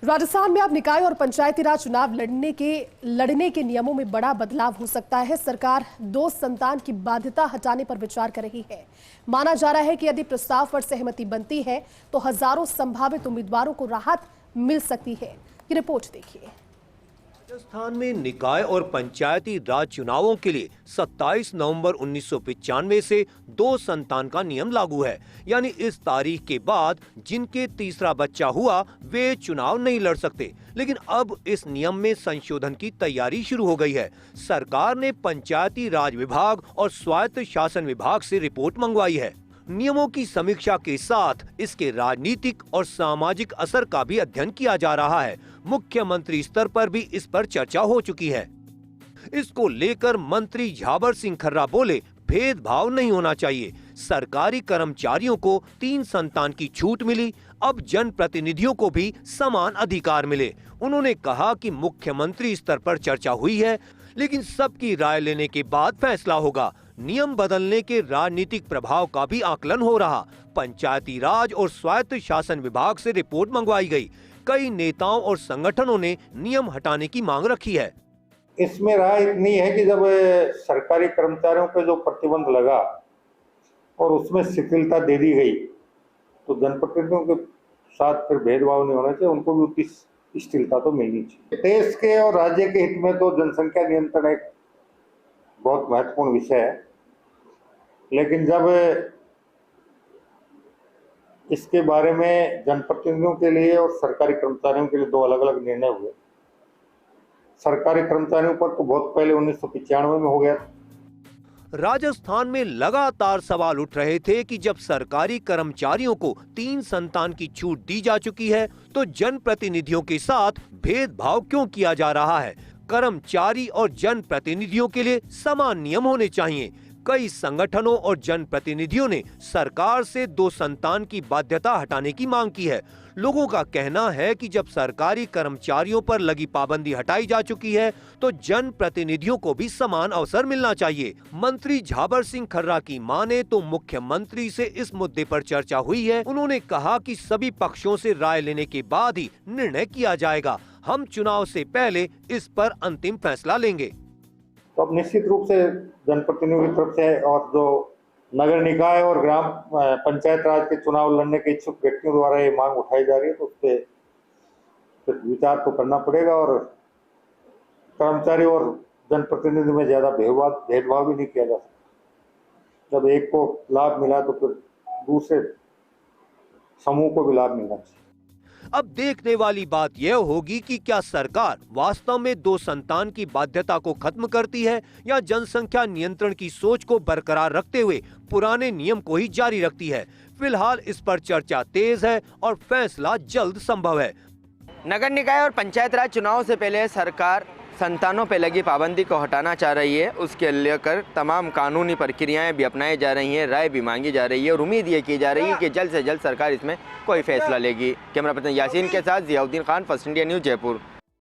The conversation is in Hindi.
राजस्थान में अब निकाय और पंचायती राज चुनाव लड़ने के नियमों में बड़ा बदलाव हो सकता है। सरकार 2 संतान की बाध्यता हटाने पर विचार कर रही है। माना जा रहा है कि यदि प्रस्ताव पर सहमति बनती है तो हजारों संभावित उम्मीदवारों को राहत मिल सकती है। ये रिपोर्ट देखिए। राजस्थान में निकाय और पंचायती राज चुनावों के लिए 27 नवंबर 1995 से 2 संतान का नियम लागू है। यानी इस तारीख के बाद जिनके तीसरा बच्चा हुआ वे चुनाव नहीं लड़ सकते। लेकिन अब इस नियम में संशोधन की तैयारी शुरू हो गई है। सरकार ने पंचायती राज विभाग और स्वायत्त शासन विभाग से रिपोर्ट मंगवाई है। नियमों की समीक्षा के साथ इसके राजनीतिक और सामाजिक असर का भी अध्ययन किया जा रहा है। मुख्यमंत्री स्तर पर भी इस पर चर्चा हो चुकी है। इसको लेकर मंत्री झाबर सिंह खर्रा बोले, भेदभाव नहीं होना चाहिए। सरकारी कर्मचारियों को 3 संतान की छूट मिली, अब जनप्रतिनिधियों को भी समान अधिकार मिले। उन्होंने कहा कि मुख्यमंत्री स्तर पर चर्चा हुई है, लेकिन सबकी राय लेने के बाद फैसला होगा। नियम बदलने के राजनीतिक प्रभाव का भी आकलन हो रहा। पंचायती राज और स्वायत्त शासन विभाग से रिपोर्ट मंगवाई गई। कई नेताओं और संगठनों ने नियम हटाने की मांग रखी है। इसमें राय इतनी है कि जब सरकारी कर्मचारियों पे जो प्रतिबंध लगा और उसमें शिथिलता दे दी गई तो जनप्रतिनिधियों के साथ फिर भेदभाव नहीं होना चाहिए, उनको भी उतनी शिथिलता तो मिलनी चाहिए। देश के और राज्य के हित में तो जनसंख्या नियंत्रण एक बहुत महत्वपूर्ण विषय है, लेकिन जब इसके बारे में जनप्रतिनिधियों के लिए और सरकारी कर्मचारियों के लिए 2 अलग-अलग निर्णय हुए। सरकारी कर्मचारियों पर तो बहुत पहले 1995 में हो गया। राजस्थान में लगातार सवाल उठ रहे थे कि जब सरकारी कर्मचारियों को 3 संतान की छूट दी जा चुकी है तो जनप्रतिनिधियों के साथ भेदभाव क्यों किया जा रहा है। कर्मचारी और जनप्रतिनिधियों के लिए समान नियम होने चाहिए। कई संगठनों और जनप्रतिनिधियों ने सरकार से 2 संतान की बाध्यता हटाने की मांग की है। लोगों का कहना है कि जब सरकारी कर्मचारियों पर लगी पाबंदी हटाई जा चुकी है तो जनप्रतिनिधियों को भी समान अवसर मिलना चाहिए। मंत्री झाबर सिंह खर्रा की माने तो मुख्यमंत्री से इस मुद्दे पर चर्चा हुई है। उन्होंने कहा कि सभी पक्षों से राय लेने के बाद ही निर्णय किया जाएगा। हम चुनाव से पहले इस पर अंतिम फैसला लेंगे। तो अब निश्चित रूप से जनप्रतिनिधियों की तरफ से और जो नगर निकाय और ग्राम पंचायत राज के चुनाव लड़ने के इच्छुक व्यक्तियों द्वारा ये मांग उठाई जा रही है, तो उस पर विचार तो करना पड़ेगा और कर्मचारी और जनप्रतिनिधि में ज्यादा भेदभाव भी नहीं किया जा सकता। जब एक को लाभ मिला तो फिर दूसरे समूह को भी लाभ मिलना चाहिए। अब देखने वाली बात यह होगी कि क्या सरकार वास्तव में 2 संतान की बाध्यता को खत्म करती है या जनसंख्या नियंत्रण की सोच को बरकरार रखते हुए पुराने नियम को ही जारी रखती है। फिलहाल इस पर चर्चा तेज है और फैसला जल्द संभव है। नगर निकाय और पंचायत राज चुनाव से पहले सरकार संतानों पर लगी पाबंदी को हटाना चाह रही है। उसके लेकर तमाम कानूनी प्रक्रियाएं भी अपनाई जा रही हैं, राय भी मांगी जा रही है और उम्मीद ये की जा रही है कि जल्द से जल्द सरकार इसमें कोई फैसला लेगी। कैमरा पर्सन यासीन के साथ Ziauddin Khan, first India news, Jaipur.